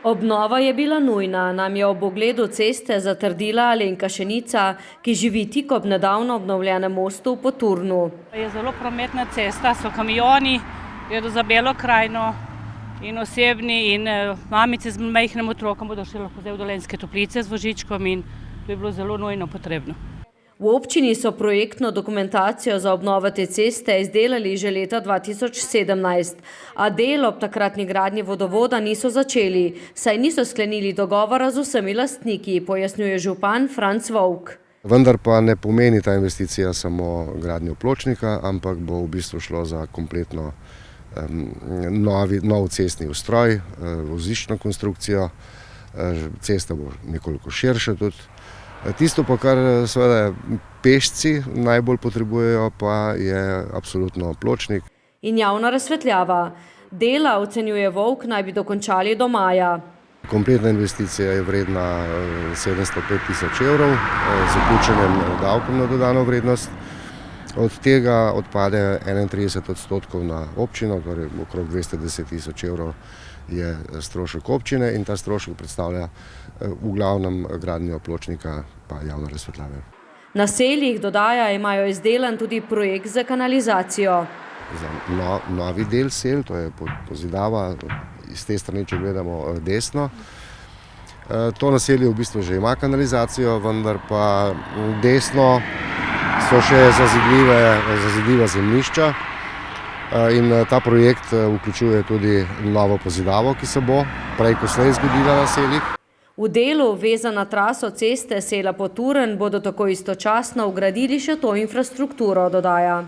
Obnova je bila nujna, nam je ob ogledu ceste zatrdila Alenka Šenica, ki živi tik ob nedavno obnovljenem mostu v Poturnu. Je zelo prometna cesta, so kamioni, jedo za Belo krajino in osebni in mamice z majhnim otrokom bodo šli lahko zdaj v Dolenjske Toplice z vozičkom in to je bilo zelo nujno potrebno. V občini so projektno dokumentacijo za obnovo te ceste izdelali že leta 2017, a del ob takratni gradnji vodovoda niso začeli, saj niso sklenili dogovora z vsemi lastniki, pojasnjuje župan Franc Vovk. Vendar pa ne pomeni ta investicija samo gradnjo pločnika, ampak bo v bistvu šlo za kompletno nov cestni ustroj, voziščno konstrukcijo, cesta bo nekoliko širša tudi. Tisto pa, kar seveda pešci najbolj potrebujejo, pa je absolutno pločnik. In javna razsvetljava. Dela, ocenjuje Vovk, naj bi dokončali do maja. Kompletna investicija je vredna 705 tisoč evrov z vključenim davkom na dodano vrednost. Od tega odpade 31% na občino, torej okrog 210 tisoč evrov je strošek občine in ta strošek predstavlja v glavnem gradnjo pločnika pa javne razsvetljave. Na seljih, dodaja, imajo izdelan tudi projekt za kanalizacijo. Za novi del selj, to je pozidava, iz te strani, če gledamo desno. To naselje v bistvu že ima kanalizacijo, vendar pa desno so še zazidljiva zemljišča in ta projekt vključuje tudi novo pozidavo, ki se bo prej ko slej zgodila na seljih. V delu, vezan na traso ceste Sela-Poturn, bodo tako istočasno vgradili še to infrastrukturo, dodaja.